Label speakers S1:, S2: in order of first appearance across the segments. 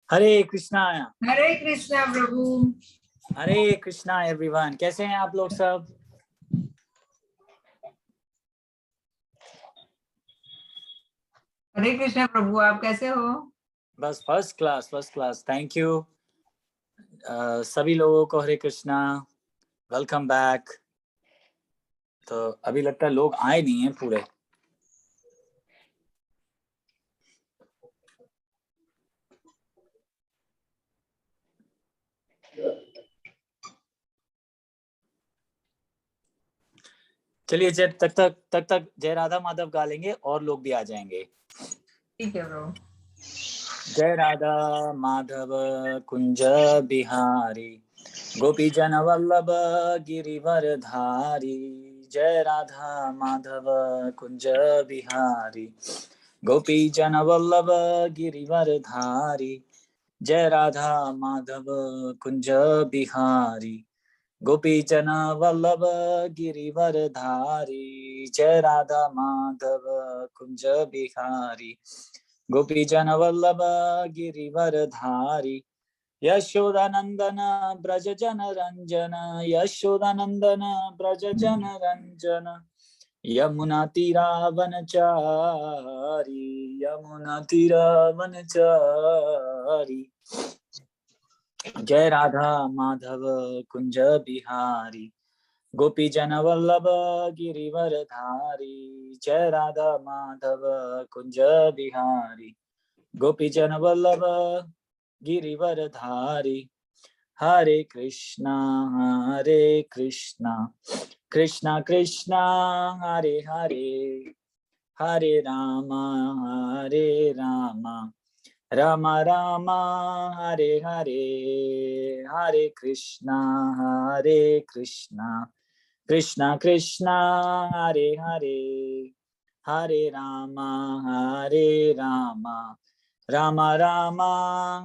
S1: हरे कृष्णा।
S2: हरे कृष्णा प्रभु।
S1: हरे Krishna everyone. कैसे हैं आप लोग सब?
S2: हरे कृष्णा प्रभु, आप कैसे हो?
S1: बस first class, first class. Thank you सभी लोगों को। हरे कृष्णा, वेलकम बैक। तो अभी लगता है लोग आए नहीं हैं पूरे। चलिए तक तक जय राधा माधव गा लेंगे और लोग भी आ जाएंगे।
S2: ठीक है प्रभु।
S1: जय राधा माधव कुंज बिहारी, गोपी जन वल्लभ गिरिवर धारी। जय राधा माधव कुंज बिहारी, गोपी जन वल्लभ गिरिवर धारी। जय राधा माधव कुंज बिहारी, गोपी जन वल्लभ गिरिवर धारी। जय राधा माधव कुंज बिहारी, गोपी जन वल्लभ गिरिवर धारी। यशोदानंदन ब्रज जन रंजन, यशोदानंदन ब्रज जन रंजन। यमुना तीरावन चारी, यमुना तीरावन चारी। जय राधा माधव कुंज बिहारी, गोपी जन वल्लभ गिरिवर धारी। जय राधा माधव कुंज बिहारी, गोपी जन वल्लभ गिरिवर धारी। हरे कृष्णा कृष्णा कृष्णा हरे हरे, हरे राम राम राम हरे हरे। हरे कृष्णा कृष्णा कृष्णा हरे हरे, हरे राम राम राम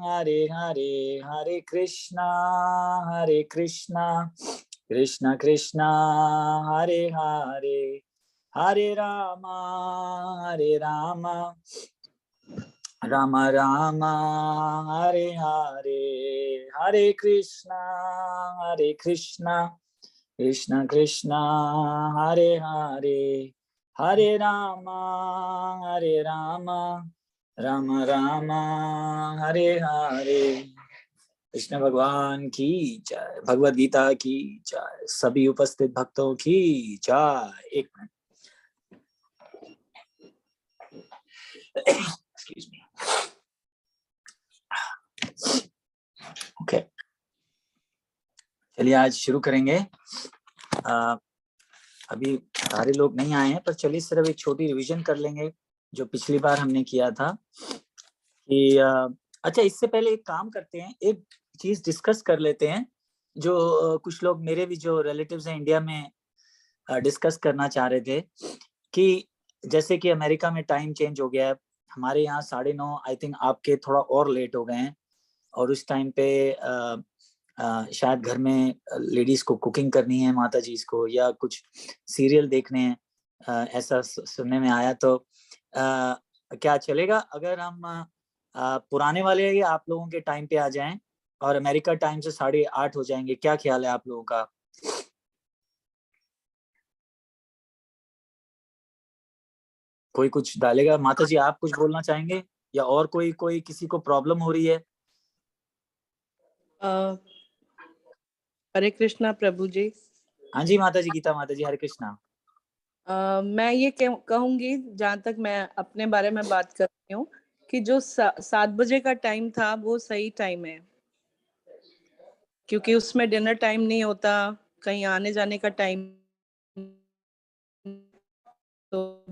S1: हरे हरे, हरे कृष्णा कृष्ण कृष्ण हरे हरे, हरे राम राम राम हरे हरे, हरे कृष्णा कृष्ण कृष्ण हरे हरे, हरे राम राम राम हरे हरे। कृष्ण भगवान की जय, भगवद गीता की जय, सभी उपस्थित भक्तों की जय। एक मिनट, एक्सक्यूज मी। ओके, चलिए आज शुरू करेंगे। अभी सारे लोग नहीं आए हैं, पर चलिए सिर्फ एक छोटी रिवीजन कर लेंगे जो पिछली बार हमने किया था कि अच्छा, इससे पहले एक काम करते हैं, एक चीज डिस्कस कर लेते हैं जो कुछ लोग मेरे भी जो रिलेटिव्स हैं इंडिया में डिस्कस करना चाह रहे थे कि जैसे कि अमेरिका में टाइम चेंज हो गया है, हमारे यहाँ 9:30, आई थिंक आपके थोड़ा और लेट हो गए हैं, और उस टाइम पे शायद घर में लेडीज को कुकिंग करनी है, माता जी को, या कुछ सीरियल देखने हैं, ऐसा सुनने में आया। तो क्या चलेगा अगर हम पुराने वाले या आप लोगों के टाइम पे आ जाएं और अमेरिका टाइम से 8:30 हो जाएंगे? क्या ख्याल है आप लोगों का? कोई कुछ डालेगा? माता जी आप कुछ बोलना चाहेंगे, या और कोई किसी को प्रॉब्लम हो रही है?
S3: हरे कृष्णा प्रभु जी।
S1: हाँ जी माता जी, गीता माता जी, हरे कृष्णा।
S3: मैं ये कहूंगी, जहाँ तक मैं अपने बारे में बात कर रही हूँ, कि जो 7 बजे का टाइम था वो सही टाइम है, क्योंकि उसमें डिनर टाइम नहीं होता, कहीं आने जाने का टाइम तो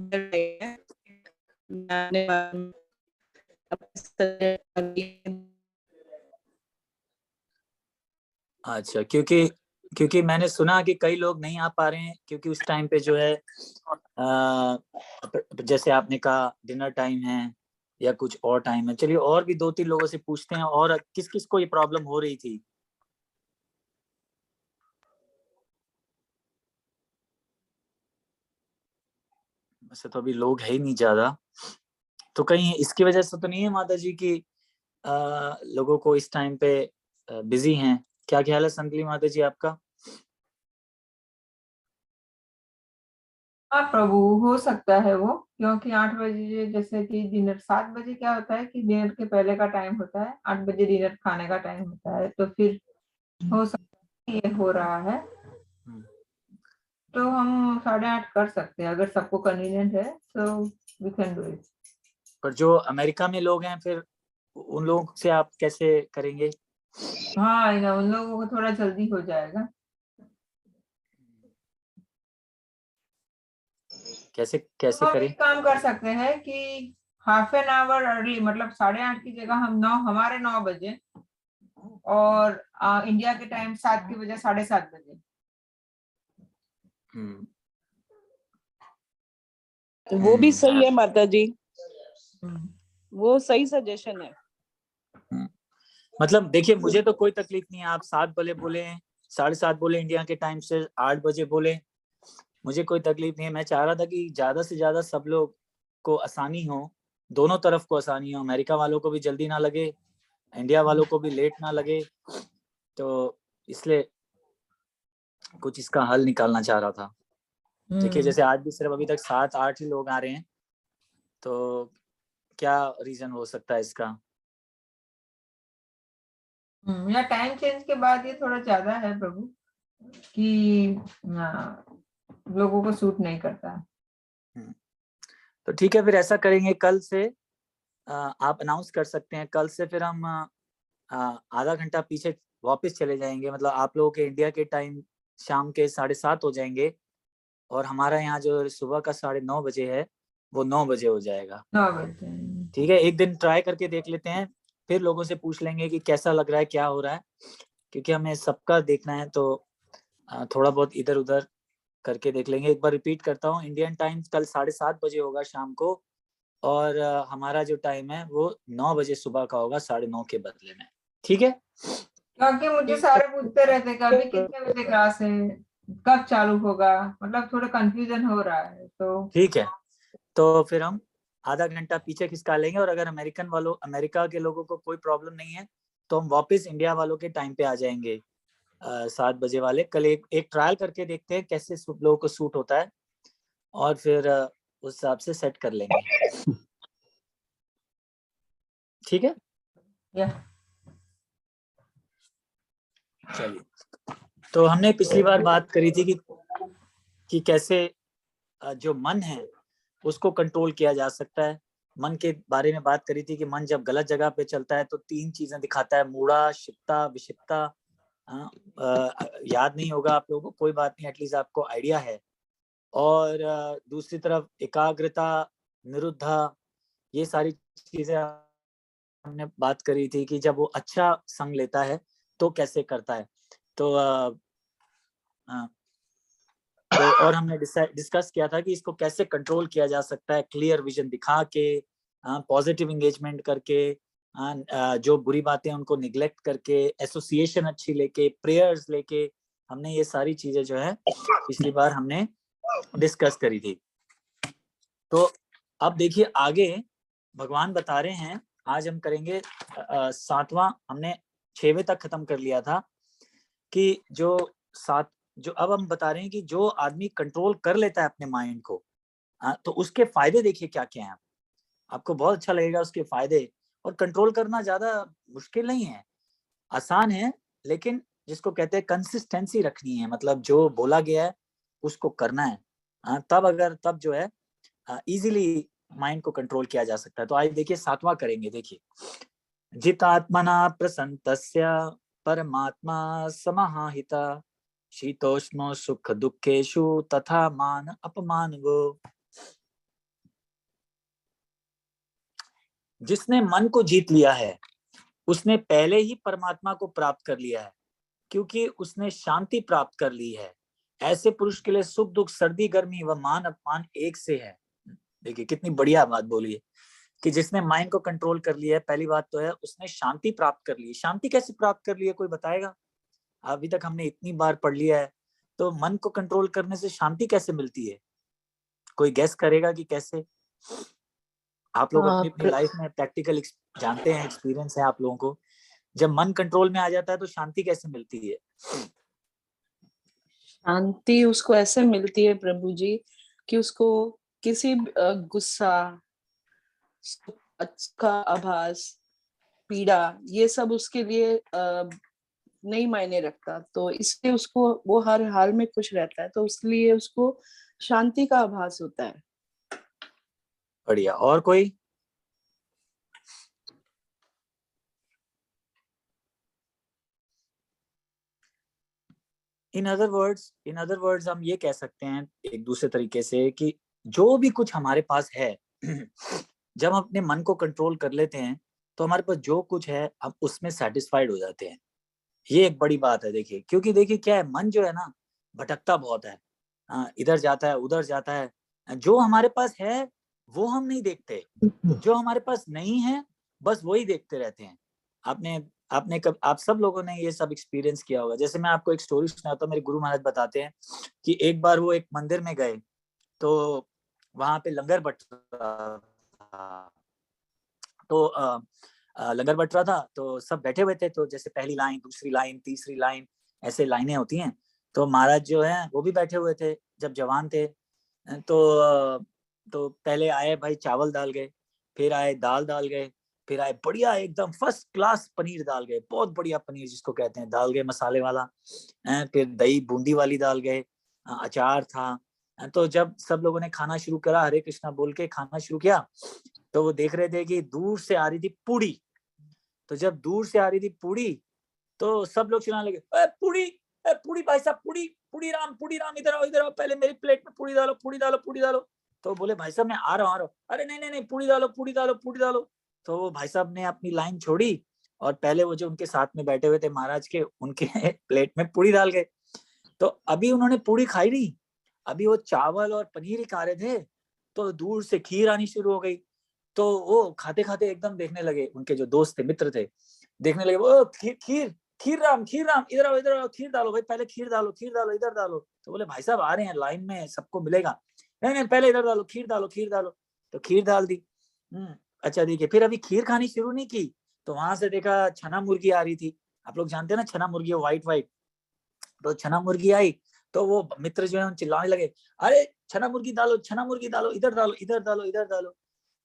S1: अच्छा, क्योंकि मैंने सुना कि कई लोग नहीं आ पा रहे हैं क्योंकि उस टाइम पे जो है जैसे आपने कहा डिनर टाइम है या कुछ और टाइम है। चलिए और भी 2-3 लोगों से पूछते हैं, और किस किस को ये प्रॉब्लम हो रही थी? वैसे तो अभी लोग है ही नहीं ज्यादा, तो कहीं इसकी वजह से तो नहीं है माता जी की लोगों को इस टाइम पे बिजी हैं? क्या ख्याल है संतली माता जी आपका?
S2: हाँ प्रभु, हो सकता है वो, क्योंकि 8 बजे जैसे कि डिनर, 7 बजे क्या होता है कि डिनर के पहले का टाइम होता है, 8 बजे डिनर खाने का टाइम होता है, तो फिर हो सकता है ये हो रहा है। तो हम 8:30 कर सकते हैं अगर सबको कन्वीनियंट है, तो वी कैन डू इट।
S1: पर जो अमेरिका में लोग हैं, फिर उन लोगों से आप कैसे करेंगे?
S2: हाँ, उन लोगों को थोड़ा जल्दी हो जाएगा।
S1: कैसे
S2: तो
S1: कैसे
S2: हम
S1: करें?
S2: एक काम कर सकते हैं कि हाफ एन आवर अर्ली, मतलब 8:30 की जगह हम हमारे 9 बजे, और इंडिया के टाइम 7 की बजाय 7:30 बजे।
S1: हम्म,
S3: वो भी सही है माता जी,
S2: हम्म।
S3: वो सही सजेशन है।
S1: मतलब देखिए, मुझे तो कोई तकलीफ नहीं है, आप 7 बोले 7:30 बोले इंडिया के टाइम से, 8 बजे बोले, मुझे कोई तकलीफ नहीं है। मैं चाह रहा था कि ज्यादा से ज्यादा सब लोग को आसानी हो, दोनों तरफ को आसानी हो, अमेरिका वालों को भी जल्दी ना लगे, इंडिया वालों को भी लेट ना लगे, तो इसलिए कुछ इसका हल निकालना चाह रहा था। देखिए जैसे आज भी सिर्फ अभी तक 7-8 ही लोग आ रहे हैं, तो क्या रीजन हो सकता है इसका?
S2: या टाइम चेंज के बाद ये थोड़ा ज्यादा है प्रभु, कि लोगों को सूट नहीं करता।
S1: तो ठीक है, फिर ऐसा करेंगे, कल से आप अनाउंस कर सकते हैं, कल से फिर हम आधा घंटा पीछे वापस चले जाएंगे, मतलब आप लोगों के इंडिया के टाइम शाम के 7:30 हो जाएंगे, और हमारा यहाँ जो सुबह का 9:30 है वो 9 बजे हो जाएगा।
S2: 9 बजे।
S1: ठीक है, एक दिन ट्राई करके देख लेते हैं, फिर लोगों से पूछ लेंगे कि कैसा लग रहा है, क्या हो रहा है, क्योंकि हमें सबका देखना है, तो थोड़ा बहुत इधर उधर करके देख लेंगे। एक बार रिपीट करता हूँ, इंडियन टाइम कल 7:30 बजे होगा शाम को, और हमारा जो टाइम है वो 9 बजे सुबह का होगा, 9:30 के बदले में। ठीक है?
S2: क्योंकि मुझे सारे पूछते रहते हैं कभी कितने बजे क्लास है, कब चालू होगा, मतलब थोड़ा कंफ्यूजन हो रहा है। तो
S1: ठीक है, तो फिर हम आधा घंटा पीछे खिसका लेंगे, और अगर अमेरिका के लोगों को कोई प्रॉब्लम नहीं है तो हम वापस इंडिया वालों के टाइम पे आ जाएंगे, 7 बजे वाले। कल एक ट्रायल करके देखते हैं कैसे लोगों को सूट होता है, और फिर उस हिसाब से सेट कर लेंगे। ठीक है,
S2: या
S1: चलिए। तो हमने पिछली बार बात करी थी कि कैसे जो मन है उसको कंट्रोल किया जा सकता है। मन के बारे में बात करी थी कि मन जब गलत जगह पे चलता है तो 3 चीजें दिखाता है, मूढ़ा, क्षिप्ता, विक्षिप्ता। याद नहीं होगा आप लोगों को, कोई बात नहीं, एटलीस्ट आपको आइडिया है। और दूसरी तरफ एकाग्रता, निरुद्धा, ये सारी चीजें हमने बात करी थी कि जब वो अच्छा संग लेता है तो कैसे करता है। तो और हमने डिस्कस किया था कि इसको कैसे कंट्रोल किया जा सकता है, क्लियर विजन दिखा के, पॉजिटिव एंगेजमेंट करके, जो बुरी बातें उनको निग्लेक्ट करके, एसोसिएशन अच्छी लेके, प्रेयर्स लेके। हमने ये सारी चीजें जो है पिछली बार हमने डिस्कस करी थी। तो अब देखिए आगे भगवान बता रहे हैं, आज हम करेंगे 7वां, हमने 6वें तक खत्म कर लिया था कि जो अब हम बता रहे हैं कि जो आदमी कंट्रोल कर लेता है अपने माइंड को, तो उसके फायदे देखिए क्या क्या हैं। आपको बहुत अच्छा लगेगा उसके फायदे। और कंट्रोल करना ज्यादा मुश्किल नहीं है, आसान है, लेकिन जिसको कहते हैं कंसिस्टेंसी रखनी है, मतलब जो बोला गया है उसको करना है। तब जो है इजीली माइंड को कंट्रोल किया जा सकता है। तो आज देखिए 7वां करेंगे। देखिए, जितात्मना प्रसन्नस्य परमात्मा समाहिता, शीतोष्ण सुख दुखेषु तथा मान अपमान वो। जिसने मन को जीत लिया है उसने पहले ही परमात्मा को प्राप्त कर लिया है, क्योंकि उसने शांति प्राप्त कर ली है। ऐसे पुरुष के लिए सुख दुख, सर्दी गर्मी व मान अपमान एक से है। देखिए कितनी बढ़िया बात बोली है कि जिसने माइंड को कंट्रोल कर लिया है, पहली बात तो है उसने शांति प्राप्त कर ली है। शांति कैसे प्राप्त कर ली है, कोई बताएगा? अभी तक हमने इतनी बार पढ़ लिया है, तो मन को कंट्रोल करने से शांति कैसे मिलती है? कोई गेस करेगा कि कैसे? आप लोग अपनी अपनी लाइफ में प्रैक्टिकल जानते हैं, एक्सपीरियंस है आप लोगों को। जब मन कंट्रोल में आ जाता है तो शांति कैसे मिलती है?
S3: शांति उसको ऐसे मिलती है प्रभु जी कि उसको किसी गुस्सा, का आभास, पीड़ा, ये सब उसके लिए नहीं मायने रखता। तो इसलिए उसको वो हर हाल में खुश रहता है, तो इसलिए उसको शांति का आभास होता है।
S1: बढ़िया। और कोई? इन अदर वर्ड्स हम ये कह सकते हैं एक दूसरे तरीके से कि जो भी कुछ हमारे पास है जब हम अपने मन को कंट्रोल कर लेते हैं तो हमारे पास जो कुछ है हम उसमें सेटिस्फाइड हो जाते हैं। ये एक बड़ी बात है। देखिए, क्योंकि देखिए क्या है, मन जो है ना भटकता बहुत है, इधर जाता है उधर जाता है। जो हमारे पास है वो हम नहीं देखते, जो हमारे पास नहीं है बस वही देखते रहते हैं। आपने आपने कब आप सब लोगों ने ये सब एक्सपीरियंस किया होगा। जैसे मैं आपको एक स्टोरी सुनाता हूँ, मेरे गुरु महाराज बताते हैं कि एक बार वो एक मंदिर में गए, तो वहां पे लंगर बट रहा था। तो लंगर बट रहा था, तो सब बैठे हुए थे। तो जैसे पहली लाइन, दूसरी लाइन, तीसरी लाइन, ऐसे लाइनें होती हैं। तो महाराज जो है वो भी बैठे हुए थे जब जवान थे। तो पहले आए भाई चावल दाल गए, फिर आए दाल दाल गए, फिर आए बढ़िया एकदम फर्स्ट क्लास पनीर दाल गए, बहुत बढ़िया पनीर जिसको कहते हैं दाल गए, मसाले वाला। फिर दही बूंदी वाली दाल गए, अचार था। तो जब सब लोगों ने खाना शुरू करा, हरे कृष्णा बोल के खाना शुरू किया, तो वो देख रहे थे कि दूर से आ रही थी पूड़ी। तो जब दूर से आ रही थी पूड़ी तो सब लोग चिल्लाने लगे, पूड़ी, पूड़ी भाई साहब, पूड़ी, पूड़ी राम इधर आओ, पहले मेरी प्लेट में पूड़ी डालो, पूड़ी डालो, पूड़ी डालो। तो बोले भाई साहब मैं आ रहा हूँ। अरे नहीं नहीं नहीं, पूड़ी डालो, पूड़ी डालो, पूड़ी डालो। तो वो भाई साहब ने अपनी लाइन छोड़ी और पहले वो जो उनके साथ में बैठे हुए थे महाराज के, उनके प्लेट में पूड़ी डाल गए। तो अभी उन्होंने पूड़ी खाई नहीं, अभी वो चावल और पनीर ही खा रहे थे। तो दूर से खीर आनी शुरू हो गई, तो वो खाते खाते एकदम देखने लगे, उनके जो दोस्त थे, मित्र थे, देखने लगे, वो खीर खीर खीर राम इधर आओ इधर आओ, खीर डालो भाई, पहले खीर डालो इधर डालो। तो बोले भाई साहब आ रहे हैं लाइन में, सबको मिलेगा। नहीं नहीं पहले इधर डालो, खीर डालो। तो खीर डाल दी। अच्छा देखिए, फिर अभी खीर खानी शुरू नहीं की तो वहां से देखा छना मुर्गी आ रही थी। आप लोग जानते हैं ना छना मुर्गी, व्हाइट व्हाइट। तो छना मुर्गी आई तो वो मित्र जो है चिल्लाने लगे, अरे छना मुर्गी डालो, इधर डालो।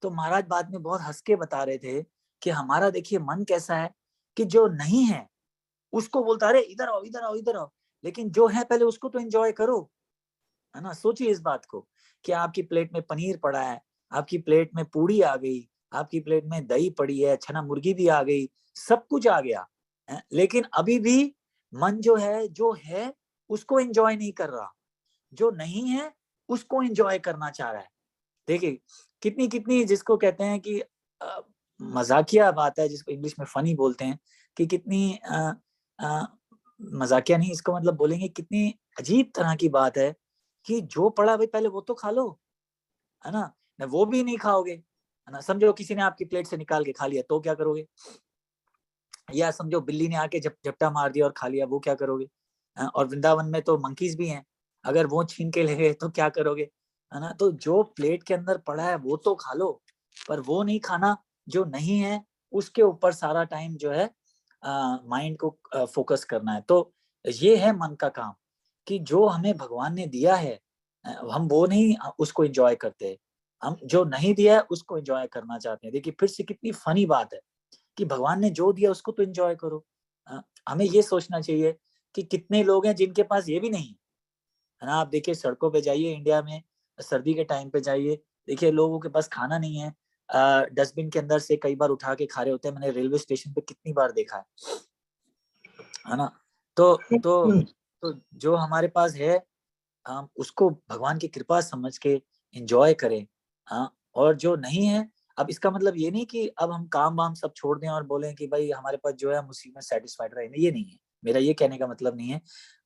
S1: तो महाराज बाद में बहुत हंस के बता रहे थे कि हमारा देखिए मन कैसा है कि जो नहीं है उसको बोलता अरे इधर आओ इधर आओ, लेकिन जो है पहले उसको तो एंजॉय करो, है ना। सोचिए इस बात को कि आपकी प्लेट में पनीर पड़ा है, आपकी प्लेट में पूड़ी आ गई, आपकी प्लेट में दही पड़ी है, छना मुर्गी भी आ गई, सब कुछ आ गया है, लेकिन अभी भी मन जो है उसको एंजॉय नहीं कर रहा, जो नहीं है उसको एंजॉय करना चाह रहा है। देखिए कितनी कितनी जिसको कहते हैं कि मजाकिया बात है, जिसको इंग्लिश में फनी बोलते हैं, कि कितनी मजाकिया नहीं, इसको मतलब बोलेंगे कितनी अजीब तरह की बात है कि जो पड़ा भाई पहले वो तो खा लो, है ना वो भी नहीं खाओगे, है ना। समझो किसी ने आपकी प्लेट से निकाल के खा लिया तो क्या करोगे, या समझो बिल्ली ने आके झपटा मार दिया और खा लिया, वो क्या करोगे। और वृंदावन में तो मंकीज भी हैं, अगर वो छीन के ले गए तो क्या करोगे, है ना। तो जो प्लेट के अंदर पड़ा है वो तो खा लो, पर वो नहीं खाना जो नहीं है, उसके ऊपर सारा टाइम जो है माइंड को फोकस करना है। तो ये है मन का काम कि जो हमें भगवान ने दिया है हम वो नहीं उसको एंजॉय करते, हम जो नहीं दिया है उसको एंजॉय करना चाहते हैं। देखिए फिर से कितनी फनी बात है कि भगवान ने जो दिया उसको तो एंजॉय करो। हमें ये सोचना चाहिए कि कितने लोग हैं जिनके पास ये भी नहीं है ना। आप देखिए सड़कों पे जाइए इंडिया में, सर्दी के टाइम पे जाइए, देखिए लोगों के पास खाना नहीं है, डस्टबिन के अंदर से कई बार उठा के खा रहे होते हैं। मैंने रेलवे स्टेशन पे कितनी बार देखा है ना। तो तो तो जो हमारे पास है हम उसको भगवान की कृपा समझ के एंजॉय करें। हाँ, और जो नहीं है, अब इसका मतलब ये नहीं कि अब हम काम वाम सब छोड़ दें और बोलें कि भाई हमारे पास जो है हम उसी में सेटिस्फाइड रहेंगे, ये नहीं है, मेरा ये कहने का मतलब नहीं है।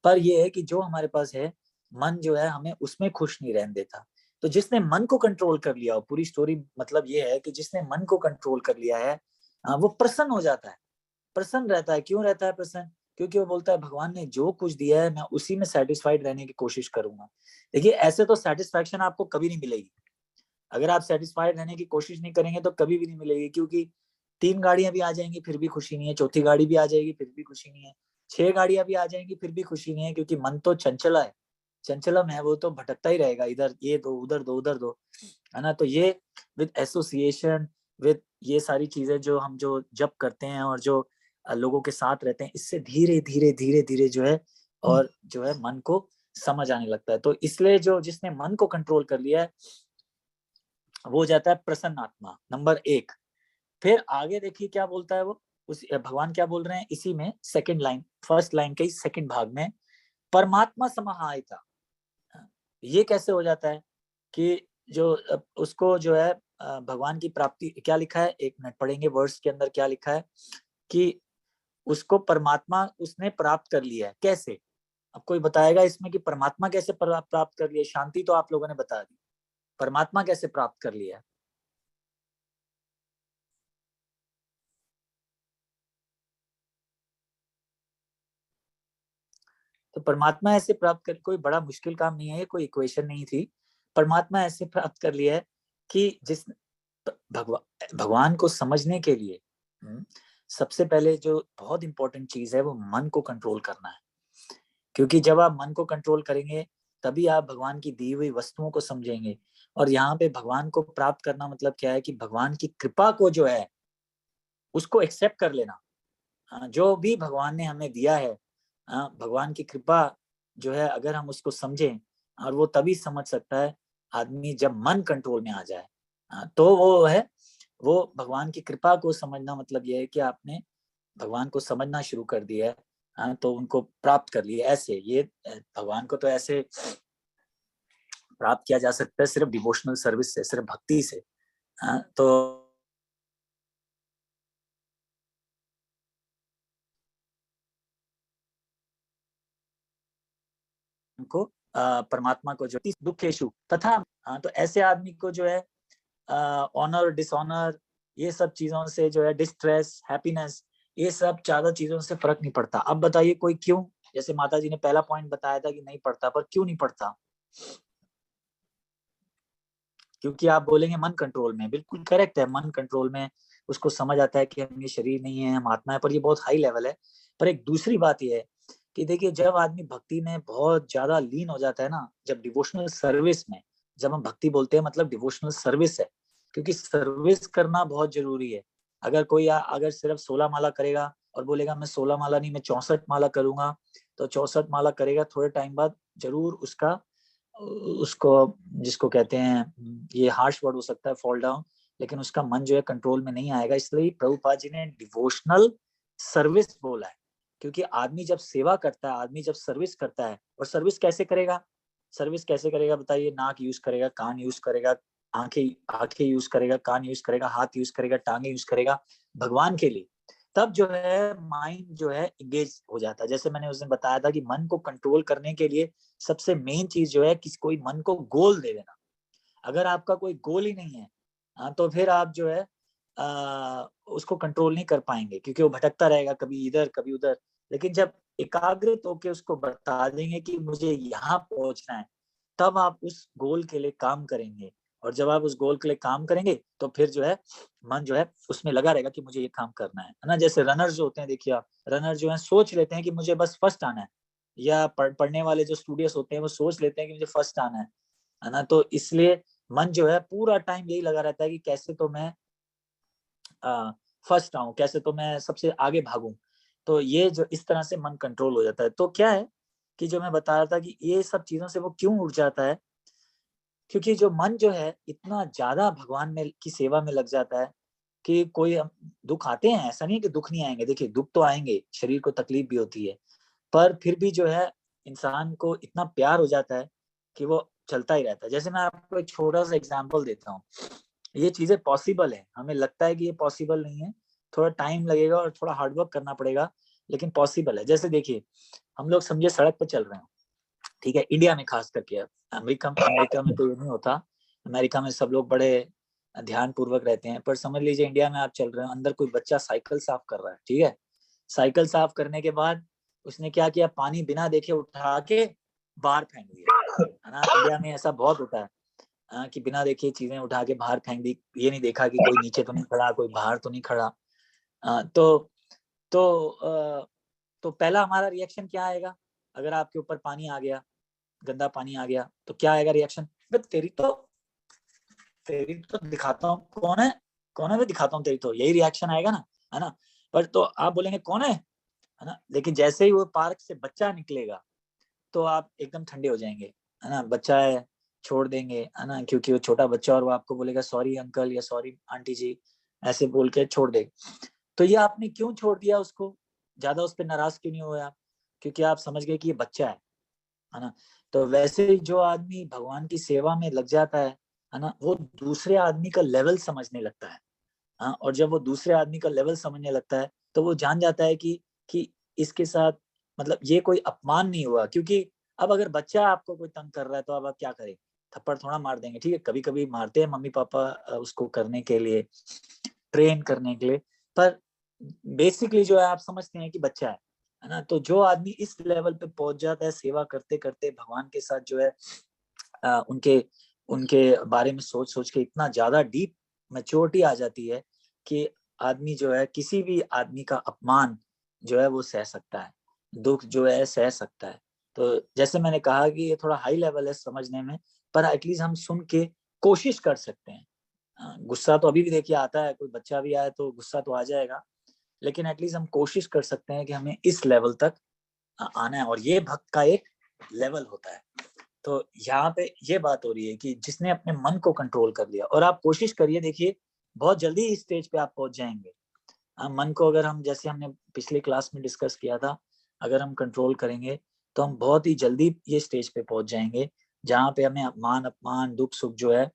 S1: पर ये है कि जो हमारे पास है, मन जो है हमें उसमें खुश नहीं रहने देता। तो जिसने मन को कंट्रोल कर लिया हो, पूरी स्टोरी मतलब ये है कि जिसने मन को कंट्रोल कर लिया है वो प्रसन्न हो जाता है, प्रसन्न रहता है। क्यों रहता है प्रसन्न, क्योंकि वो बोलता है भगवान ने जो कुछ दिया है मैं उसी में सेटिस्फाइड रहने की कोशिश करूंगा। देखिए ऐसे तो सेटिस्फैक्शन आपको कभी नहीं मिलेगी, अगर आप सेटिस्फाइड रहने की कोशिश नहीं करेंगे तो कभी भी नहीं मिलेगी। क्योंकि 3 गाड़ियां भी आ जाएंगी फिर भी खुशी नहीं है, चौथी गाड़ी भी आ जाएगी फिर भी खुशी नहीं है, 6 गाड़ियां भी आ जाएंगी फिर भी खुशी नहीं है, क्योंकि मन तो चंचला है, चंचलम है, वो तो भटकता ही रहेगा, इधर ये दो उधर दो, है ना। तो ये विद एसोसिएशन, विद ये सारी चीजें जो हम जो जब करते हैं और जो लोगों के साथ रहते हैं, इससे धीरे धीरे जो है और जो है मन को समझ आने लगता है। तो इसलिए जो जिसने मन को कंट्रोल कर लिया है वो हो जाता है प्रसन्न आत्मा, नंबर 1। फिर आगे देखिए क्या बोलता है वो, उस भगवान क्या बोल रहे हैं इसी में सेकंड लाइन, फर्स्ट लाइन के सेकंड भाग में, परमात्मा समाहिता। ये कैसे हो जाता है कि जो उसको जो है भगवान की प्राप्ति, क्या लिखा है, एक मिनट पढ़ेंगे वर्ड्स के अंदर क्या लिखा है कि उसको परमात्मा उसने प्राप्त कर लिया है। कैसे, अब कोई बताएगा इसमें कि परमात्मा कैसे प्राप्त कर लिया। शांति तो आप लोगों ने बता दी, परमात्मा कैसे प्राप्त कर लिया। तो परमात्मा ऐसे प्राप्त कर, कोई बड़ा मुश्किल काम नहीं है, कोई इक्वेशन नहीं थी, परमात्मा ऐसे प्राप्त कर लिया है कि जिस भगवान को समझने के लिए सबसे पहले जो बहुत इंपॉर्टेंट चीज है वो मन को कंट्रोल करना है। क्योंकि जब आप मन को कंट्रोल करेंगे तभी आप भगवान की दी हुई वस्तुओं को समझेंगे। और यहाँ पे भगवान को प्राप्त करना मतलब क्या है कि भगवान की कृपा को जो है उसको एक्सेप्ट कर लेना। जो भी भगवान ने हमें दिया है, भगवान की कृपा जो है अगर हम उसको समझें, और वो तभी समझ सकता है आदमी जब मन कंट्रोल में आ जाए। तो वो है, वो भगवान की कृपा को समझना मतलब ये है कि आपने भगवान को समझना शुरू कर दिया है। तो उनको प्राप्त कर लिए ऐसे, ये भगवान को तो ऐसे प्राप्त किया जा सकता है सिर्फ डिवोशनल सर्विस से, सिर्फ भक्ति से। तो को परमात्मा को जो दुखेशु तथा, तो ऐसे आदमी को जो है ऑनर डिसऑनर, ये सब चीजों से जो है, डिस्ट्रेस, हैप्पीनेस, ये सब ज्यादा चीजों से फर्क नहीं पड़ता। अब बताइए कोई क्यों? जैसे माता जी ने पहला पॉइंट बताया था कि नहीं पड़ता, पर क्यों नहीं पड़ता? क्योंकि आप बोलेंगे मन कंट्रोल में, बिल्कुल करेक्ट है, मन कंट्रोल में उसको समझ आता है कि हम ये शरीर नहीं है, हम आत्मा है, पर ये बहुत हाई लेवल है। पर एक दूसरी बात ये है कि देखिए, जब आदमी भक्ति में बहुत ज्यादा लीन हो जाता है ना, जब डिवोशनल सर्विस में, जब हम भक्ति बोलते हैं मतलब डिवोशनल सर्विस है, क्योंकि सर्विस करना बहुत जरूरी है। अगर कोई अगर सिर्फ 16 माला करेगा और बोलेगा मैं 16 माला नहीं, मैं 64 माला करूंगा, तो 64 माला करेगा, थोड़े टाइम बाद जरूर उसको जिसको कहते हैं, ये हार्श वर्ड हो सकता है, फॉल डाउन, लेकिन उसका मन जो है कंट्रोल में नहीं आएगा। इसलिए प्रभुपाद जी ने डिवोशनल सर्विस बोला है, क्योंकि आदमी जब सेवा करता है, आदमी जब सर्विस करता है, और सर्विस कैसे करेगा? सर्विस कैसे करेगा बताइए? नाक यूज करेगा, कान यूज करेगा, आंखें आंखें यूज करेगा, कान यूज करेगा, हाथ यूज करेगा, टांगे यूज करेगा भगवान के लिए, तब जो है माइंड जो है इंगेज हो जाता है। जैसे मैंने उस दिन बताया था कि मन को कंट्रोल करने के लिए सबसे मेन चीज जो है कि कोई मन को गोल दे देना। अगर आपका कोई गोल ही नहीं है, तो फिर आप जो है उसको कंट्रोल नहीं कर पाएंगे, क्योंकि वो भटकता रहेगा, कभी इधर कभी उधर। लेकिन जब एकाग्रित होके उसको बता देंगे कि मुझे यहाँ पहुंचना है, तब आप उस गोल के लिए काम करेंगे। और जब आप उस गोल के लिए काम करेंगे, तो फिर जो है मन जो है उसमें लगा रहेगा कि मुझे ये काम करना है ना। जैसे रनर जो होते हैं, देखिए आप, रनर जो है सोच लेते हैं कि मुझे बस फर्स्ट आना है, या पढ़ने वाले जो स्टूडेंट्स होते हैं वो सोच लेते हैं कि मुझे फर्स्ट आना है ना। तो इसलिए मन जो है पूरा टाइम यही लगा रहता है कि कैसे तो मैं फर्स्ट आऊं, कैसे तो मैं सबसे आगे भागूं। तो ये जो इस तरह से मन कंट्रोल हो जाता है। तो क्या है कि जो मैं बता रहा था कि ये सब चीजों से वो क्यों उठ जाता है, क्योंकि जो मन जो है इतना ज्यादा भगवान में की सेवा में लग जाता है कि कोई दुख आते हैं, ऐसा नहीं कि दुख नहीं आएंगे, देखिए दुख तो आएंगे, शरीर को तकलीफ भी होती है, पर फिर भी जो है इंसान को इतना प्यार हो जाता है कि वो चलता ही रहता है। जैसे मैं आपको एक छोटा सा एग्जांपल देता हूँ, ये चीजें पॉसिबल है, हमें लगता है कि ये पॉसिबल नहीं है, थोड़ा टाइम लगेगा और थोड़ा हार्डवर्क करना पड़ेगा, लेकिन पॉसिबल है। जैसे देखिए, हम लोग समझे सड़क पर चल रहे हैं, ठीक है, इंडिया में खास करके, अमेरिका में तो ये नहीं होता, अमेरिका में सब लोग बड़े ध्यान पूर्वक रहते हैं, पर समझ लीजिए इंडिया में आप चल रहे हो, अंदर कोई बच्चा साइकिल साफ कर रहा है, ठीक है, साइकिल साफ करने के बाद उसने क्या किया, पानी बिना देखे उठा के बाहर फेंक दिया, है ना। इंडिया में ऐसा बहुत होता है कि बिना देखे चीजें उठा के बाहर फेंक दी, ये नहीं देखा कि कोई नीचे तो नहीं खड़ा, कोई बाहर तो नहीं खड़ा। तो तो तो पहला हमारा रिएक्शन क्या आएगा? अगर आपके ऊपर पानी आ गया, गंदा पानी आ गया, तो क्या आएगा रिएक्शन? तेरी तो दिखाता हूँ कौन है, मैं दिखाता हूँ तेरी तो, यही रिएक्शन आएगा ना, है ना। पर तो आप बोलेंगे कौन है ना, लेकिन जैसे ही वो पार्क से बच्चा निकलेगा, तो आप एकदम ठंडे हो जाएंगे, है ना। बच्चा है, छोड़ देंगे, है ना, क्योंकि वो छोटा बच्चा, और वो आपको बोलेगा सॉरी अंकल या सॉरी आंटी जी, ऐसे बोल के छोड़ देगा। तो ये आपने क्यों छोड़ दिया उसको? ज्यादा उस पर नाराज क्यों नहीं हुआ? क्योंकि आप समझ गए कि ये बच्चा है ना। तो वैसे ही जो आदमी भगवान की सेवा में लग जाता है ना, वो दूसरे आदमी का लेवल समझने लगता है। हाँ, और जब वो दूसरे आदमी का लेवल समझने लगता है, तो वो जान जाता है कि इसके साथ मतलब ये कोई अपमान नहीं हुआ। क्योंकि अब अगर बच्चा आपको कोई तंग कर रहा है, तो अब आप क्या करें? थप्पड़ थोड़ा मार देंगे, ठीक है, कभी कभी मारते हैं मम्मी पापा उसको करने के लिए, ट्रेन करने के लिए, पर बेसिकली जो है आप समझते हैं कि बच्चा है ना। तो जो आदमी इस लेवल पे पहुंच जाता है सेवा करते करते, भगवान के साथ जो है उनके उनके बारे में सोच सोच के इतना ज्यादा डीप मैच्योरिटी आ जाती है कि आदमी जो है किसी भी आदमी का अपमान जो है वो सह सकता है, दुख जो है सह सकता है। तो जैसे मैंने कहा कि ये थोड़ा हाई लेवल है समझने में, पर एटलीस्ट हम सुन के कोशिश कर सकते हैं। गुस्सा तो अभी भी देखिए आता है, कोई बच्चा भी आए तो गुस्सा तो आ जाएगा, लेकिन एटलीस्ट हम कोशिश कर सकते हैं कि हमें इस लेवल तक आना है, और ये भक्त का एक लेवल होता है। तो यहाँ पे ये बात हो रही है कि जिसने अपने मन को कंट्रोल कर लिया, और आप कोशिश करिए, देखिए बहुत जल्दी इस स्टेज पे आप पहुंच जाएंगे। मन को अगर हम, जैसे हमने पिछली क्लास में डिस्कस किया था, अगर हम कंट्रोल करेंगे, तो हम बहुत ही जल्दी ये स्टेज पे पहुंच जाएंगे, जहाँ पे हमें मान अपमान दुख सुख जो है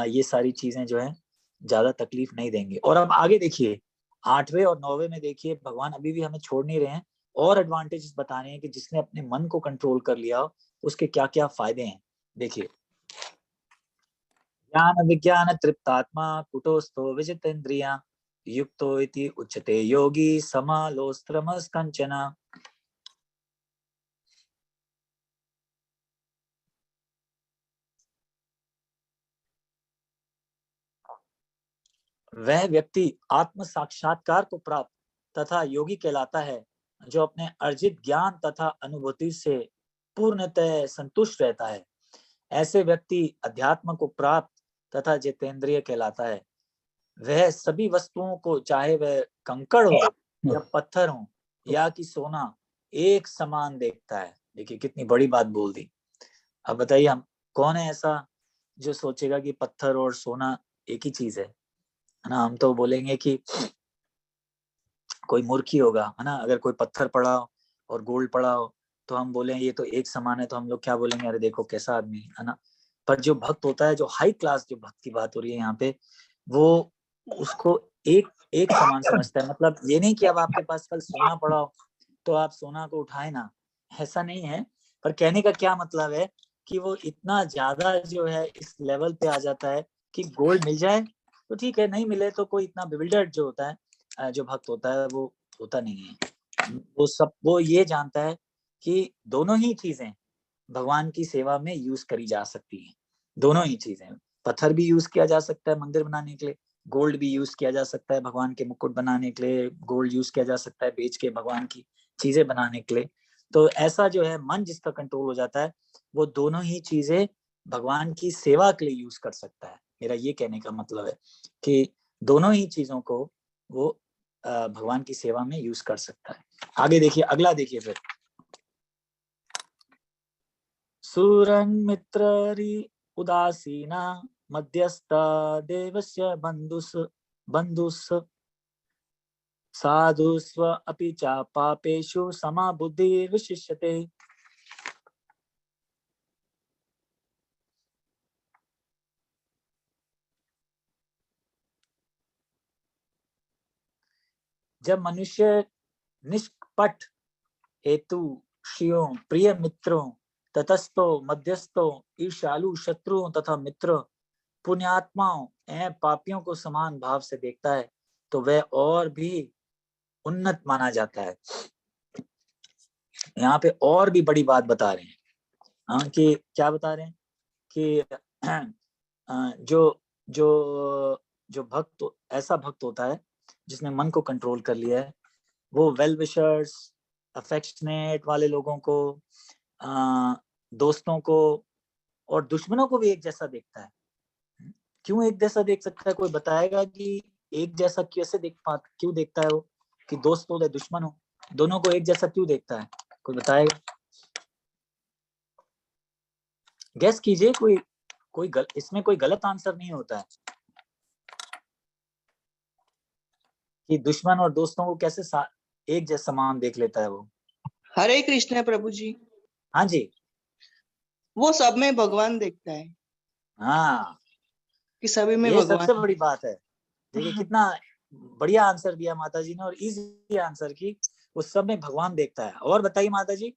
S1: ये सारी चीजें जो है ज्यादा तकलीफ नहीं देंगे। और अब आगे देखिए 8वें और 9वें में देखिए, भगवान अभी भी हमें छोड़ नहीं रहे हैं, और एडवांटेजेस बता रहे हैं कि जिसने अपने मन को कंट्रोल कर लिया उसके क्या क्या फायदे हैं। देखिए ज्ञान विज्ञान तृप्तात्मा कुटोस्थो विजितेन्द्रिया युक्तो इति उच्यते योगी समालोस्त्रमस्कंचन। वह व्यक्ति आत्म साक्षात्कार को प्राप्त तथा योगी कहलाता है जो अपने अर्जित ज्ञान तथा अनुभूति से पूर्णतः संतुष्ट रहता है। ऐसे व्यक्ति अध्यात्म को प्राप्त तथा जितेंद्रिय कहलाता है। वह सभी वस्तुओं को, चाहे वह कंकड़ हो या पत्थर हो या कि सोना, एक समान देखता है। देखिए कितनी बड़ी बात बोल दी। अब बताइए, हम कौन है ऐसा जो सोचेगा कि पत्थर और सोना एक ही चीज है ना? हम तो बोलेंगे कि कोई मूर्ख ही होगा, है ना? अगर कोई पत्थर पड़ा हो और गोल्ड पड़ा हो तो हम बोले ये तो एक समान है, तो हम लोग क्या बोलेंगे, अरे देखो कैसा आदमी है ना? पर जो भक्त होता है, जो हाई क्लास जो भक्त की बात हो रही है यहाँ पे, वो उसको एक एक समान समझता है। मतलब ये नहीं कि अब आपके पास कल सोना पड़ा हो तो आप सोना को उठाए ना, ऐसा नहीं है। पर कहने का क्या मतलब है कि वो इतना ज्यादा जो है इस लेवल पे आ जाता है कि गोल्ड मिल जाए तो ठीक है, नहीं मिले तो कोई इतना बिविल्डर्ड जो होता है, जो भक्त होता है वो होता नहीं है। वो ये जानता है कि दोनों ही चीजें भगवान की सेवा में यूज करी जा सकती हैं। दोनों ही चीजें, पत्थर भी यूज किया जा सकता है मंदिर बनाने के लिए, गोल्ड भी यूज किया जा सकता है भगवान के मुकुट बनाने के लिए, गोल्ड यूज किया जा सकता है बेच के भगवान की चीजें बनाने के लिए। तो ऐसा जो है मन जिसका कंट्रोल हो जाता है, वो दोनों ही चीजें भगवान की सेवा के लिए यूज कर सकता है। मेरा ये कहने का मतलब है कि दोनों ही चीजों को वो भगवान की सेवा में यूज कर सकता है। आगे देखिए, अगला देखिए फिर, सूरन मित्ररि उदासीना मध्यस्थ देवस्य बंधुस साधुस्व अपि च पापेषु समा बुद्धि विशिष्यते। जब मनुष्य निष्कपट हेतु श्रियों प्रिय मित्रों तटस्थों मध्यस्थों ईर्ष्यालु शत्रुओं तथा मित्र पुण्यात्माओं एवं पापियों को समान भाव से देखता है तो वह और भी उन्नत माना जाता है। यहाँ पे और भी बड़ी बात बता रहे हैं। हाँ, कि क्या बता रहे हैं कि जो जो जो भक्त, ऐसा भक्त होता है जिसने मन को कंट्रोल कर लिया है, वो वेल विशर्स, अफेक्शनेट वाले लोगों को, दोस्तों को और दुश्मनों को भी एक जैसा देखता है। क्यों एक जैसा देख सकता है? कोई बताएगा कि एक जैसा कैसे क्यों देखता है वो? कि दोस्त हो या दुश्मन हो, दोनों को एक जैसा क्यों देखता है? कोई बताएगा? गेस कीजिए। इसमें कोई गलत आंसर नहीं होता है कि दुश्मन और दोस्तों को कैसे एक जैसा समान देख लेता है वो।
S3: हरे कृष्ण प्रभु जी।
S1: हाँ जी,
S3: वो सब में भगवान देखता है
S1: हाँ,
S3: कि सभी में
S1: ये सबसे
S3: भगवान।
S1: बड़ी बात है। देखिए कितना बढ़िया आंसर दिया माता जी ने, और इजी आंसर की, उस सब में भगवान देखता है। और बताइए माता जी।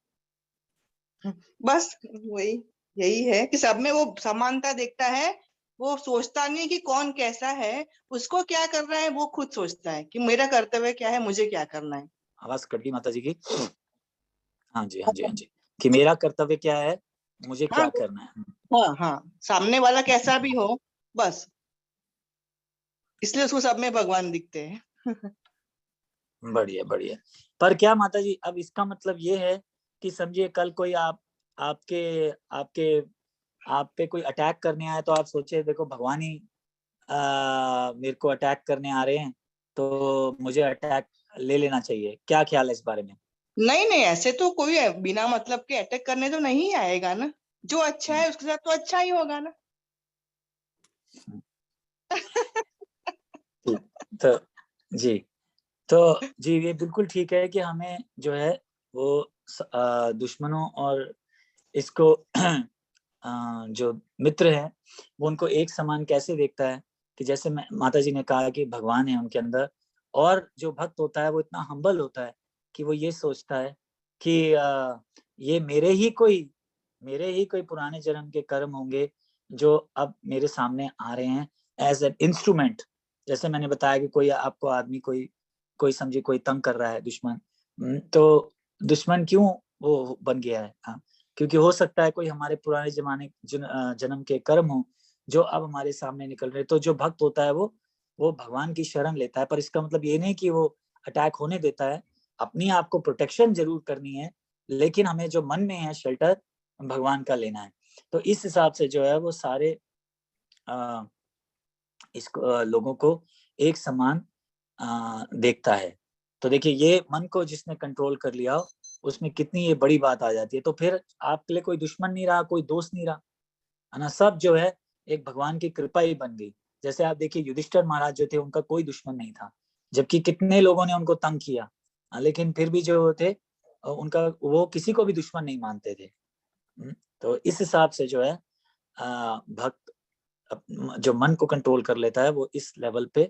S3: बस वही, यही है कि सब में वो समानता देखता है। वो सोचता नहीं कि कौन कैसा है, उसको क्या कर रहा है, वो खुद सोचता है कि मेरा कर्तव्य क्या है, मुझे क्या करना है।
S1: आवाज कट गई माता जी की। हाँ जी, हाँ जी, हाँ जी, कि मेरा कर्तव्य क्या है, मुझे
S3: हाँ
S1: क्या करना है।
S3: हाँ हाँ, सामने वाला कैसा भी हो, बस इसलिए उसको सब में भगवान दिखते हैं।
S1: बढ़िया बढ़िया। पर क्या माता जी, अब इसका मतलब ये है कि समझिए कल कोई आपके आपके आप पे कोई अटैक करने आए तो आप सोचे देखो भगवान ही मेरे को अटैक करने आ रहे हैं तो मुझे अटैक ले लेना चाहिए। क्या ख्याल है इस बारे में?
S3: नहीं नहीं, ऐसे तो कोई बिना मतलब के अटैक करने तो नहीं आएगा ना। जो अच्छा है उसके साथ तो अच्छा ही होगा ना।
S1: तो जी, तो जी ये बिल्कुल ठीक है कि हमें जो है वो दुश्मनों और इसको जो मित्र है वो उनको एक समान कैसे देखता है, कि जैसे माता जी ने कहा कि भगवान है उनके अंदर। और जो भक्त होता है वो इतना हम्बल होता है कि वो ये सोचता है कि ये मेरे ही कोई पुराने जन्म के कर्म होंगे जो अब मेरे सामने आ रहे हैं एज एन इंस्ट्रूमेंट। जैसे मैंने बताया कि कोई आपको आदमी कोई समझे कोई तंग कर रहा है दुश्मन, तो दुश्मन क्यों वो बन गया है? हाँ, क्योंकि हो सकता है कोई हमारे पुराने जमाने जन्म के कर्म हो जो अब हमारे सामने निकल रहे। तो जो भक्त होता है वो भगवान की शरण लेता है, पर इसका मतलब ये नहीं कि वो अटैक होने देता है। अपनी आप को प्रोटेक्शन जरूर करनी है, लेकिन हमें जो मन में है शेल्टर भगवान का लेना है। तो इस हिसाब से जो है वो सारे इसको लोगों को एक समान देखता है। तो देखिए ये मन को जिसने कंट्रोल कर लिया उसमें कितनी ये बड़ी बात आ जाती है। तो फिर आपके लिए कोई दुश्मन नहीं रहा, कोई दोस्त नहीं रहा, है ना। सब जो है एक भगवान की कृपा ही बन गई। जैसे आप देखिए युधिष्ठिर महाराज जो थे उनका कोई दुश्मन नहीं था, जबकि कितने लोगों ने उनको तंग किया, लेकिन फिर भी जो थे उनका वो किसी को भी दुश्मन नहीं मानते थे। तो इस हिसाब से जो है भक्त जो मन को कंट्रोल कर लेता है वो इस लेवल पे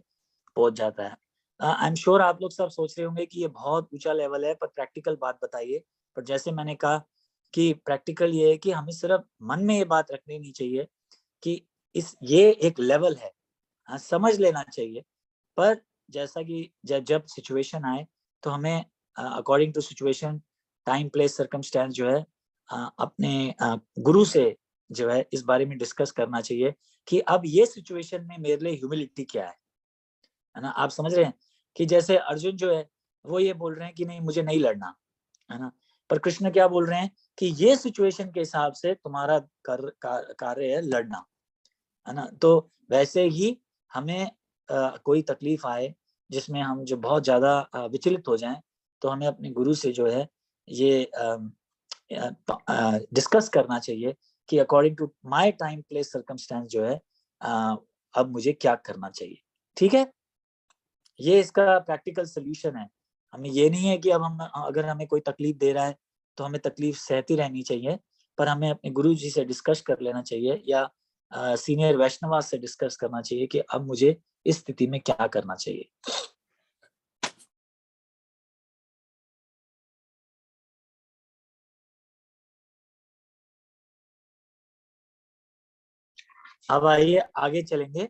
S1: पहुंच जाता है। आई एम श्योर आप लोग सब सोच रहे होंगे कि ये बहुत ऊंचा लेवल है, पर प्रैक्टिकल बात बताइए। पर जैसे मैंने कहा कि प्रैक्टिकल ये है कि हमें सिर्फ मन में ये बात रखनी नहीं चाहिए कि ये एक लेवल है, हाँ समझ लेना चाहिए। पर जैसा कि जब सिचुएशन आए तो हमें according to situation, time, place, circumstance जो है अपने गुरु से जो है इस बारे में डिस्कस करना चाहिए कि अब ये सिचुएशन में मेरे लिए ह्यूमिलिटी क्या है ना। आप समझ रहे हैं कि जैसे अर्जुन जो है वो ये बोल रहे हैं कि नहीं मुझे नहीं लड़ना, है ना। पर कृष्ण क्या बोल रहे हैं कि ये सिचुएशन के हिसाब से तुम्हारा कार्य है लड़ना, है ना। तो वैसे ही हमें कोई तकलीफ आए जिसमें हम जो बहुत ज्यादा विचलित हो जाएं, तो हमें अपने गुरु से जो है ये डिस्कस करना चाहिए कि according to my time, place, circumstance जो है अब मुझे क्या करना चाहिए। ठीक है, ये इसका प्रैक्टिकल सोल्यूशन है। हमें ये नहीं है कि अब हम अगर हमें कोई तकलीफ दे रहा है तो हमें तकलीफ सहती रहनी चाहिए, पर हमें अपने गुरु जी से डिस्कस कर लेना चाहिए या सीनियर वैष्णव से डिस्कस करना चाहिए कि अब मुझे इस स्थिति में क्या करना चाहिए। अब आइए आगे चलेंगे।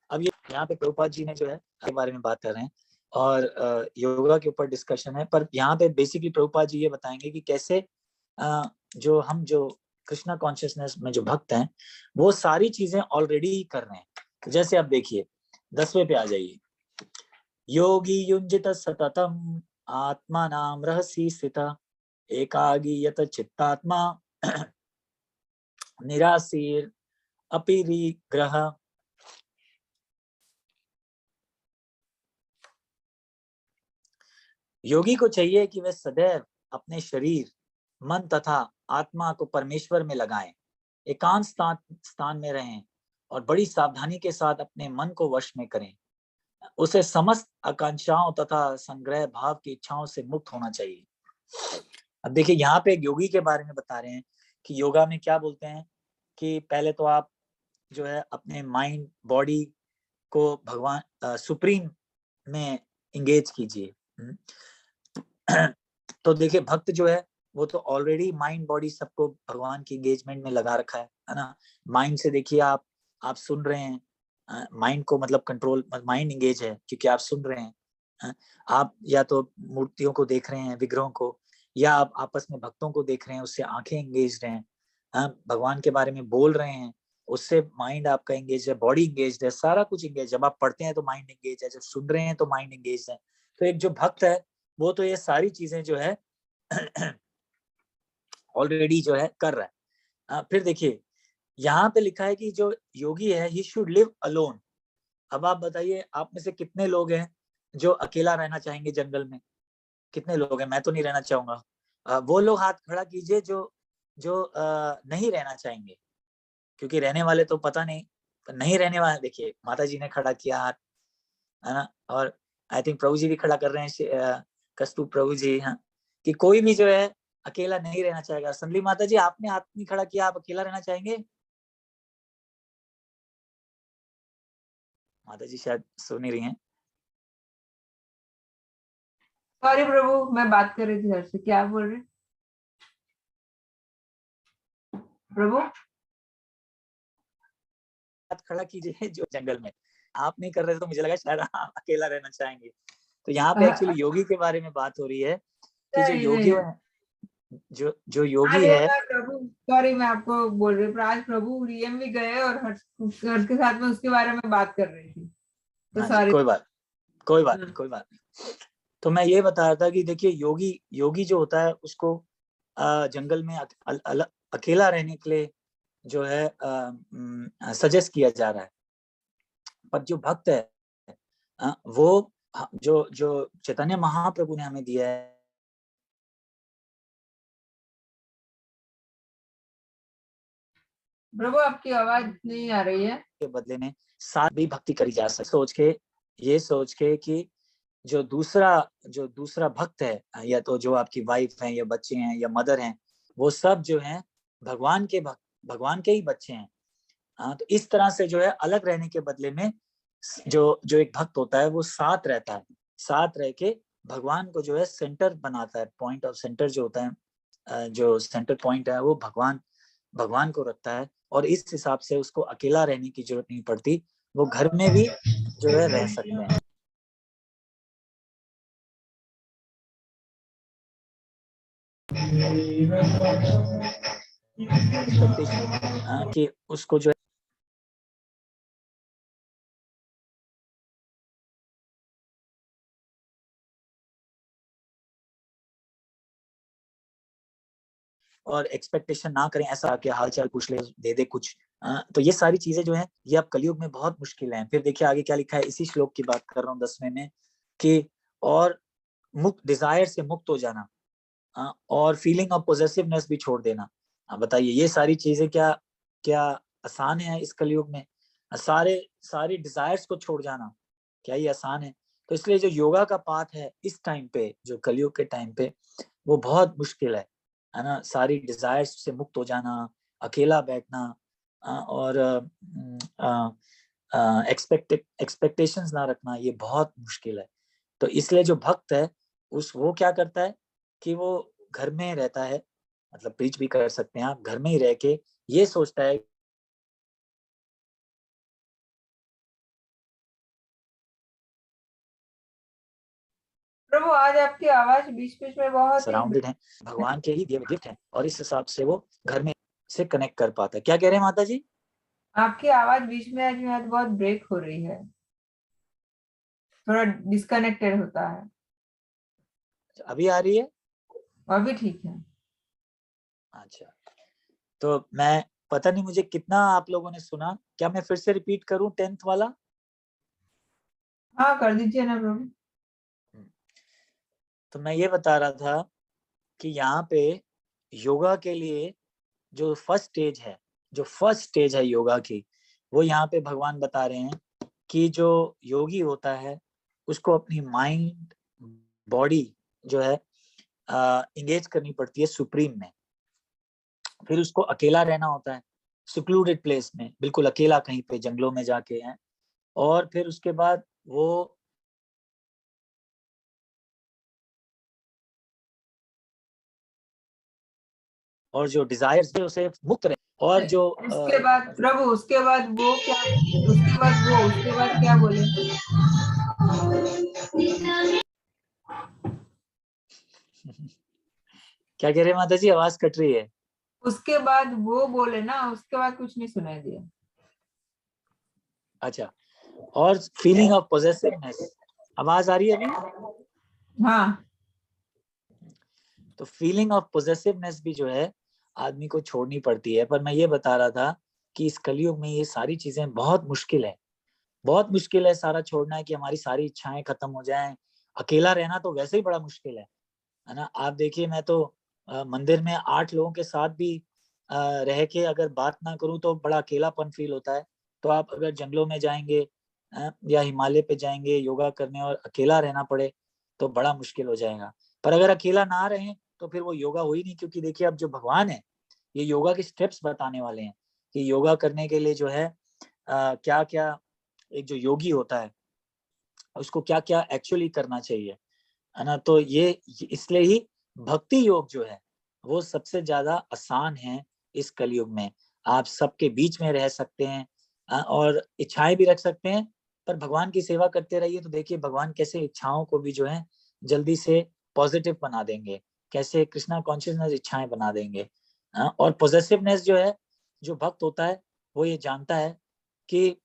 S1: अब ये यहाँ पे प्रभुपाद जी ने जो है के बारे में बात कर रहे हैं और योगा के ऊपर डिस्कशन है, पर यहाँ पे बेसिकली प्रभुपाद जी ये बताएंगे कि कैसे जो कृष्णा कॉन्शियसनेस में जो भक्त हैं वो सारी चीजें ऑलरेडी कर रहे हैं। जैसे आप देखिए 10वें पे आ जाइए। योगी युंजित सततम आत्मा नाम रहसी स्थिता एकागीयत चित्तात्मा निराशीर अपरिग्रह। योगी को चाहिए कि वह सदैव अपने शरीर, मन तथा आत्मा को परमेश्वर में लगाएं, एकांत स्थान में रहें और बड़ी सावधानी के साथ अपने मन को वश में करें। उसे समस्त आकांक्षाओं तथा संग्रह भाव की इच्छाओं से मुक्त होना चाहिए। अब देखिए यहाँ पे एक योगी के बारे में बता रहे हैं कि योगा में क्या बोलते हैं कि पहले तो आप जो है अपने माइंड बॉडी को भगवान सुप्रीम में इंगेज कीजिए। तो देखिए भक्त जो है वो तो ऑलरेडी माइंड बॉडी सबको भगवान की एंगेजमेंट में लगा रखा है ना। माइंड से देखिए आप सुन रहे हैं, माइंड को मतलब कंट्रोल, माइंड एंगेज है क्योंकि आप सुन रहे हैं। आप या तो मूर्तियों को देख रहे हैं, विग्रहों को, या आप आपस में भक्तों को देख रहे हैं, उससे आंखें एंगेज हैं। भगवान के बारे में बोल रहे हैं, उससे माइंड आपका एंगेज है, बॉडी एंगेज है, सारा कुछ एंगेज। जब आप पढ़ते हैं तो माइंड एंगेज है, जब सुन रहे हैं तो माइंड एंगेज है। तो एक जो भक्त है वो तो ये सारी चीजें जो है ऑलरेडी जो है कर रहा है। फिर देखिए यहाँ पे लिखा है कि जो योगी है ही शुड लिव अलोन। अब आप बताइए आप में से कितने लोग हैं जो अकेला रहना चाहेंगे जंगल में? कितने लोग हैं? मैं तो नहीं रहना चाहूंगा। वो लोग हाथ खड़ा कीजिए जो जो नहीं रहना चाहेंगे, क्योंकि रहने वाले तो पता नहीं, नहीं रहने वाले देखिए माता जी ने खड़ा किया हाथ, है ना। और आई थिंक प्रभु जी भी खड़ा कर रहे हैं, कस्तूर प्रभु जी, हाँ, कि कोई भी जो है अकेला नहीं रहना चाहेगा। संदली माता जी आपने हाथ नहीं खड़ा किया, आप अकेला रहना चाहेंगे? माता जी शायद सुन नहीं रही हैं।
S2: सॉरी प्रभु, मैं बात कर रही थी घर से। क्या बोल रहे प्रभु?
S1: खड़ा कीजिए जो जंगल में। आप नहीं कर रहे तो मुझे लगा शायद आप अकेला रहना चाहेंगे। तो यहाँ पे एक्चुअली योगी के बारे में बात हो रही है कि जो
S2: नहीं
S1: योगी
S2: नहीं,
S1: जो योगी
S2: आज है
S1: है।
S2: ना प्रभु, सॉरी मैं आपको बोल रही हूँ, पर आज प्रभु रियम भी गए और हर्ष के साथ में उसके बारे में बात कर रही थी, तो
S1: हाँ जी,
S2: सॉरी।
S1: कोई बात कोई बात नहीं। तो मैं ये बता रहा था कि देखिए योगी जो होता है उसको जंगल में अकेला रहने के लिए जो है सजेस्ट किया जा रहा है। पर जो भक्त है वो जो जो चैतन्य महाप्रभु ने हमें दिया है
S2: प्रभु आपकी आवाज नहीं आ रही है।
S1: के बदले में साथ भी भक्ति करी जा सकती है। ये सोच के कि जो दूसरा भक्त है, या तो जो आपकी वाइफ है या बच्चे हैं या मदर हैं, वो सब जो हैं भगवान के ही बच्चे हैं। तो इस तरह से जो है अलग रहने के बदले में जो एक भक्त होता है वो साथ रहता है, साथ रह के भगवान को जो है सेंटर बनाता है। पॉइंट ऑफ सेंटर जो होता है, जो सेंटर पॉइंट है वो भगवान को रखता है, और इस हिसाब से उसको अकेला रहने की जरूरत नहीं पड़ती, वो घर में भी जो है रह सकते हैं। कि उसको जो है और एक्सपेक्टेशन ना करें ऐसा कि हालचाल पूछ ले, दे दे कुछ। तो ये सारी चीजें जो है ये अब कलयुग में बहुत मुश्किल है। फिर देखिए आगे क्या लिखा है, इसी श्लोक की बात कर रहा हूँ 10वें में, कि और मुक्त डिजायर से मुक्त हो जाना, और फीलिंग ऑफ पोजेसिवनेस भी छोड़ देना। बताइए ये सारी चीजें क्या क्या आसान है इस कलयुग में? सारी डिजायर्स को छोड़ जाना क्या ये आसान है? तो इसलिए जो योगा का पाथ है इस टाइम पे, जो कलयुग के टाइम पे, वो बहुत मुश्किल है ना। सारी डिजायर्स से मुक्त हो जाना, अकेला बैठना, और एक्सपेक्टेशंस ना रखना, ये बहुत मुश्किल है। तो इसलिए जो भक्त है वो क्या करता है कि वो घर में रहता है, मतलब प्रीच भी कर सकते हैं आप, घर में ही रह के ये सोचता है
S2: प्रभु आज आपकी आवाज बीच बीच में बहुत ही,
S1: सराउंडेड है, भगवान के ही दिए हुए गिफ्ट है, और इस हिसाब से वो घर में से कनेक्ट कर पाता है। क्या कह रहे हैं माता जी?
S2: आपकी आवाज बीच में आज में बहुत ब्रेक हो रही है, थोड़ा डिस्कनेक्टेड होता है।
S1: अभी आ रही है?
S2: अभी ठीक है।
S1: अच्छा, तो मैं पता नहीं मुझे कितना आप लोगों ने सुना, क्या मैं फिर से रिपीट करूं 10th वाला?
S2: हाँ कर दीजिए ना प्रभु।
S1: तो मैं ये बता रहा था कि यहाँ पे योगा के लिए जो फर्स्ट स्टेज है योगा की, वो यहाँ पे भगवान बता रहे हैं कि जो योगी होता है उसको अपनी माइंड बॉडी जो है इंगेज करनी पड़ती है सुप्रीम में। फिर उसको अकेला रहना होता है, सिक्लूडेड प्लेस में, बिल्कुल अकेला कहीं पे जंगलों में जाके है। और फिर उसके बाद वो और जो डिजायर्स है उसे मुक्त रहे, और जो
S2: उसके बाद प्रभु, उसके बाद वो क्या, उसके बाद क्या बोले?
S1: क्या कह रहे हैं माता जी, आवाज कट रही है।
S2: उसके बाद वो बोले ना, उसके बाद कुछ नहीं सुनाई दिया।
S1: अच्छा, और फीलिंग ऑफ पोजेसिवनेस, आवाज आ रही है अभी?
S2: हाँ
S1: तो फीलिंग ऑफ पोजेसिवनेस भी जो है आदमी को छोड़नी पड़ती है। पर मैं ये बता रहा था कि इस कलयुग में ये सारी चीजें बहुत मुश्किल है, बहुत मुश्किल है सारा छोड़ना, है कि हमारी सारी इच्छाएं खत्म हो जाएं। अकेला रहना तो वैसे ही बड़ा मुश्किल है ना। आप देखिए, मैं तो मंदिर में 8 लोगों के साथ भी रह के अगर बात ना करूं तो बड़ा अकेलापन फील होता है। तो आप अगर जंगलों में जाएंगे या हिमालय पे जाएंगे योगा करने और अकेला रहना पड़े तो बड़ा मुश्किल हो जाएगा। पर अगर अकेला ना रहे तो फिर वो योगा हो ही नहीं, क्योंकि देखिए अब जो भगवान है ये योगा के स्टेप्स बताने वाले हैं कि योगा करने के लिए जो है क्या क्या, एक जो योगी होता है उसको क्या क्या एक्चुअली करना चाहिए, है ना। तो ये इसलिए ही भक्ति योग जो है वो सबसे ज्यादा आसान है इस कलयुग में। आप सबके बीच में रह सकते हैं, और इच्छाएं भी रख सकते हैं, पर भगवान की सेवा करते रहिए तो देखिए भगवान कैसे इच्छाओं को भी जो है जल्दी से पॉजिटिव बना देंगे, कैसे कृष्णा कॉन्शियसनेस इच्छाएं बना देंगे। और पॉजेसिवनेस जो है, जो भक्त होता है वो ये जानता है कि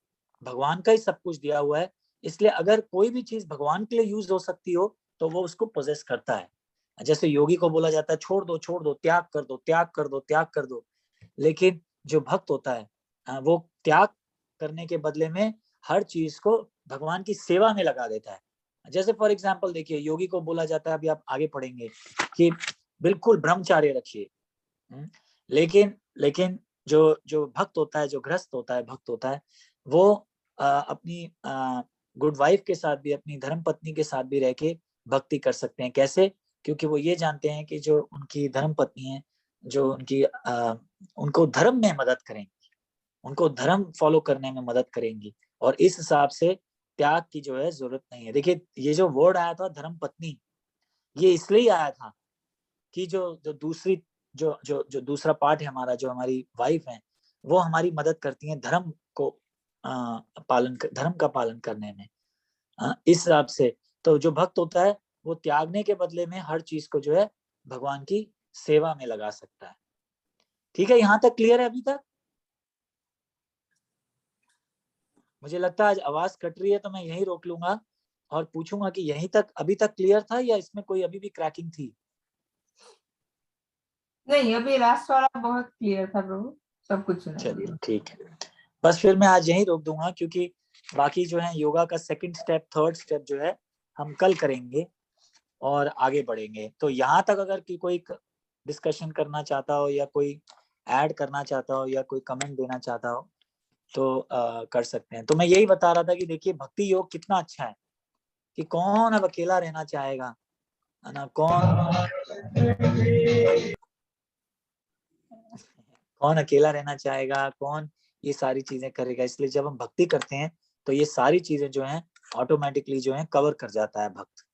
S1: भगवान का ही सब कुछ दिया हुआ है, इसलिए अगर कोई भी चीज भगवान के लिए यूज हो सकती हो तो वो उसको पोजेस करता है। जैसे योगी को बोला जाता है छोड़ दो, त्याग कर दो, त्याग कर दो, त्याग कर दो, लेकिन जो भक्त होता है वो त्याग करने के बदले में हर चीज को भगवान की सेवा में लगा देता है। जैसे फॉर एग्जाम्पल देखिए, योगी को बोला जाता है, अभी आप आगे पढ़ेंगे, कि बिल्कुल ब्रह्मचार्य रखिए, लेकिन लेकिन जो जो भक्त होता है, जो गृहस्थ होता है, भक्त होता है, वो अपनी गुड वाइफ के साथ भी, अपनी धर्म पत्नी के साथ भी रह के भक्ति कर सकते हैं। कैसे? क्योंकि वो ये जानते हैं कि जो उनकी धर्म पत्नी है, जो उनकी उनको धर्म में मदद करेंगी, उनको धर्म फॉलो करने में मदद करेंगी, और इस हिसाब से त्याग की जो है जरूरत नहीं है। देखिए ये जो वर्ड आया था धर्म पत्नी, ये इसलिए आया था कि जो दूसरी जो जो जो दूसरा पार्ट है हमारा, जो हमारी वाइफ है, वो हमारी मदद करती है धर्म को धर्म का पालन करने में। इस हिसाब से तो जो भक्त होता है वो त्यागने के बदले में हर चीज को जो है भगवान की सेवा में लगा सकता है। ठीक है, यहाँ तक क्लियर है अभी तक? मुझे लगता है आज आवाज कट रही है तो मैं यहीं रोक लूंगा और पूछूंगा कि यहीं तक अभी तक क्लियर था या इसमें कोई अभी भी क्रैकिंग थी?
S2: नहीं, अभी लास्ट वाला बहुत क्लियर था प्रभु, सब कुछ सुना।
S1: चलिए ठीक है, बस फिर मैं आज यहीं रोक दूंगा, क्योंकि बाकी जो है योगा का सेकंड स्टेप, थर्ड स्टेप जो है हम कल करेंगे और आगे बढ़ेंगे। तो यहाँ तक अगर कि कोई डिस्कशन करना चाहता हो या कोई ऐड करना चाहता हो या कोई कमेंट देना चाहता हो तो कर सकते हैं। तो मैं यही बता रहा था कि देखिए भक्ति योग कितना अच्छा है, कि कौन अब अकेला रहना चाहेगा, है ना? कौन अकेला रहना चाहेगा, कौन ये सारी चीजें करेगा? इसलिए जब हम भक्ति करते हैं तो ये सारी चीजें जो हैं ऑटोमेटिकली जो है कवर कर जाता है भक्त।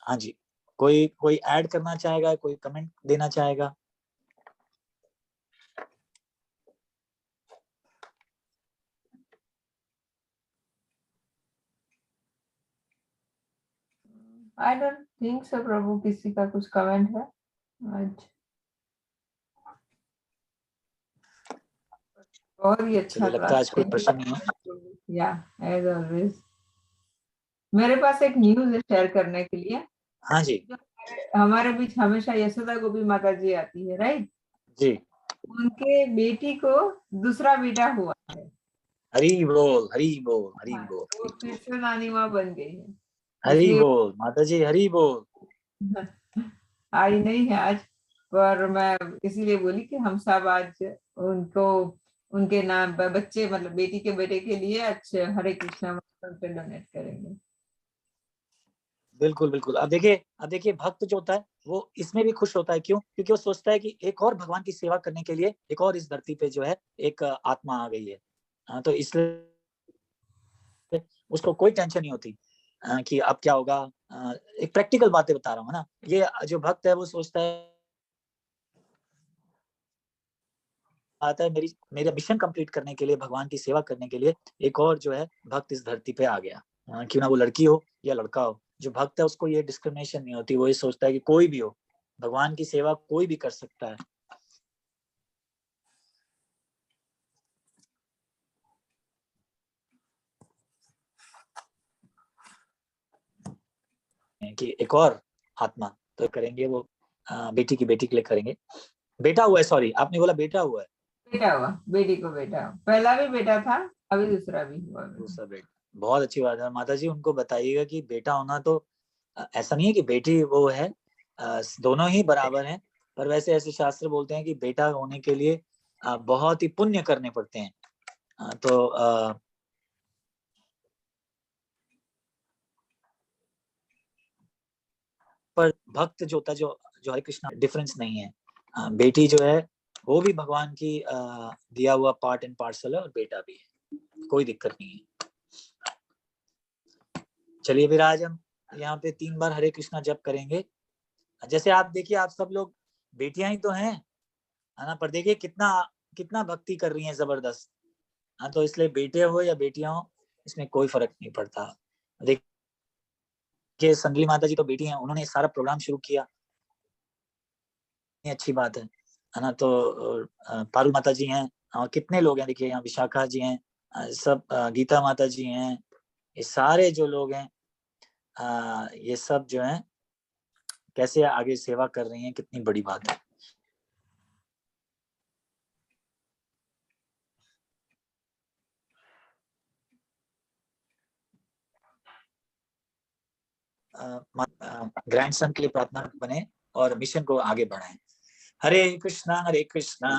S1: हाँ जी, कोई कोई ऐड करना चाहेगा, कोई कमेंट देना चाहेगा?
S2: आई डोंट थिंक सो प्रभु, किसी का कुछ कमेंट है आज? बहुत ही अच्छा
S1: लगता है आज कोई प्रश्न नहीं है।
S2: या एज ऑलवेज मेरे पास एक न्यूज है शेयर करने के लिए।
S1: हाँ जी
S2: हमारे बीच हमेशा यशोदा गोपी माता जी आती है, राइट?
S1: जी।
S2: उनके बेटी को दूसरा बेटा हुआ है।
S1: हरी बोल, हरी बोल, हरी
S2: हाँ,
S1: बोल,
S2: तो फिर से नानी माँ बन गई है,
S1: हरी
S2: इसलिए
S1: बोल, माता जी हरी बोल।
S2: आई नहीं है आज, पर मैं इसीलिए बोली कि हम सब आज उनको, उनके नाम पर बच्चे, मतलब बेटी के बेटे के लिए अच्छे हरे कृष्णा मंत्र पे डोनेट करेंगे।
S1: बिल्कुल बिल्कुल। अब देखिए भक्त जो होता है वो इसमें भी खुश होता है। क्यों? क्योंकि वो सोचता है कि एक और भगवान की सेवा करने के लिए एक और इस धरती पे जो है एक आत्मा आ गई है। तो इसलिए उसको कोई टेंशन नहीं होती कि अब क्या होगा। एक प्रैक्टिकल बातें बता रहा हूँ ना, ये जो भक्त है वो सोचता है आता है मेरा मिशन कंप्लीट करने के लिए, भगवान की सेवा करने के लिए एक और जो है भक्त इस धरती पे आ गया। क्यों ना वो लड़की हो या लड़का हो, जो भक्त है उसको ये डिस्क्रिमिनेशन नहीं होती। वो ये सोचता है कि कोई भी हो, भगवान की सेवा कोई भी कर सकता है। कि एक और आत्मा तो करेंगे वो बेटी की बेटी के लिए करेंगे। बेटा हुआ है, सॉरी आपने बोला बेटा हुआ है।
S2: बेटा हुआ, बेटी को बेटा हुआ, पहला भी बेटा था, अभी दूसरा भी हुआ।
S1: दूसरा बेटा, बहुत अच्छी बात है। माता जी उनको बताइएगा कि बेटा होना तो ऐसा नहीं है कि बेटी वो है, दोनों ही बराबर हैं। पर वैसे ऐसे शास्त्र बोलते हैं कि बेटा होने के लिए बहुत ही पुण्य करने पड़ते हैं। तो पर भक्त जो होता है, जो जो हरे कृष्णा, डिफरेंस नहीं है। बेटी जो है वो भी भगवान की दिया हुआ पार्ट एंड पार्सल है, और बेटा भी है, कोई दिक्कत नहीं है। चलिए फिर आज हम यहाँ पे 3 बार हरे कृष्णा जप करेंगे। जैसे आप देखिए, आप सब लोग बेटियां ही तो हैं, है ना? पर देखिए कितना कितना भक्ति कर रही हैं, जबरदस्त। हाँ, तो इसलिए बेटे हो या बेटियां हो, इसमें कोई फर्क नहीं पड़ता। देखिए संदली माता जी तो बेटी हैं, उन्होंने सारा प्रोग्राम शुरू किया, अच्छी बात है ना। तो पारुल माता जी हैं, और कितने लोग हैं, देखिए यहाँ विशाखा जी हैं, सब गीता माता जी हैं, ये सारे जो लोग हैं, ये सब जो हैं कैसे आगे सेवा कर रही हैं, कितनी बड़ी बात है। ग्रैंडसन के लिए प्रार्थना बने और मिशन को आगे बढ़ाएं। हरे कृष्णा कृष्णा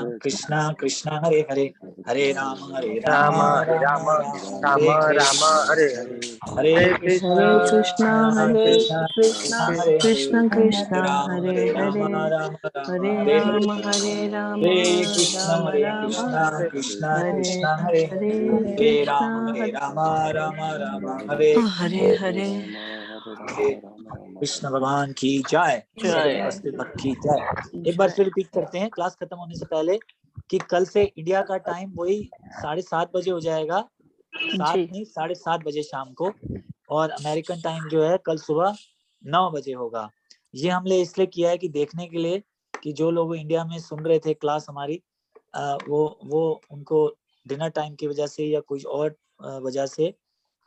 S1: कृष्णा हरे हरे, हरे राम
S4: राम
S1: राम
S4: हरे
S1: राम
S4: राम
S1: राम
S4: राम
S1: हरे हरे,
S4: राम हरे हरे
S1: हरे
S4: हरे
S1: कृष्णा
S4: कृष्णा
S3: हरे
S1: कृष्णा
S3: कृष्णा
S1: हरे हरे,
S3: कृष्ण कृष्ण
S1: राम
S3: हरे
S1: राम
S3: हरे,
S1: राम राम
S3: हरे
S1: हरे हरे,
S3: राम
S1: हरे कृष्णा
S3: राम राम
S1: कृष्णा
S3: हरे
S1: कृष्णा हरे,
S3: हरे
S1: हरे
S3: कृष्णा
S1: राम राम राम हरे
S3: हरे हरे।
S1: हरे। कृष्ण भगवान की जय, सभी
S3: जय
S1: उपस्थित भक्त की जय। एक बार फिर रिपीट करते हैं क्लास खत्म होने से पहले कि कल से इंडिया का टाइम वही 7:30 बजे हो जाएगा, 7
S3: जी
S1: नहीं 7:30 बजे शाम को, और अमेरिकन टाइम जो है कल सुबह 9 बजे होगा। ये हमने इसलिए किया है कि देखने के लिए कि जो लोग इंडिया में सुन रहे थे क्लास हमारी, वो उनको डिनर टाइम की वजह से या कुछ और वजह से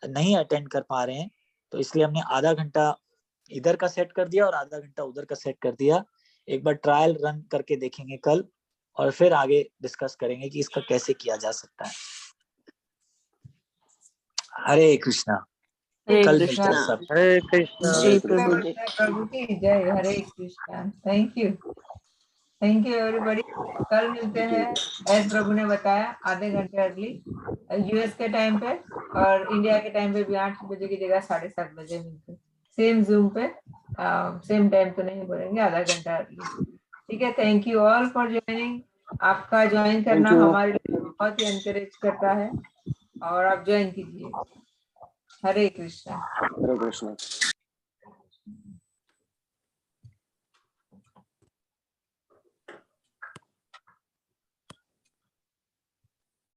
S1: नहीं अटेंड कर पा रहे हैं, तो इसलिए हमने आधा घंटा इधर का सेट कर दिया और आधा घंटा उधर का सेट कर दिया। एक बार ट्रायल रन करके देखेंगे कल, और फिर आगे डिस्कस करेंगे कि इसका कैसे किया जा सकता है। हरे कृष्णा।
S3: हरे
S1: कल मिलते हैं
S3: कृष्णा।
S1: सब।
S4: हरे कृष्णा
S3: जी प्रभु जी।
S2: प्रभु की जय, Hare Krishna. Thank you everybody. कल मिलते हैं एज प्रभु ने बताया, आधे घंटे अर्ली यूएस के टाइम पे, और इंडिया के टाइम पे भी 8 बजे की जगह 7:30 बजे मिलते, सेम जूम पे। सेम टाइम तो नहीं बोलेंगे, आधा घंटा अर्ली, ठीक है। Thank you all for joining. आपका ज्वाइन करना हमारे लिए बहुत ही एनकरेज करता है, और आप ज्वाइन कीजिए। हरे कृष्णा।
S4: हरे कृष्णा।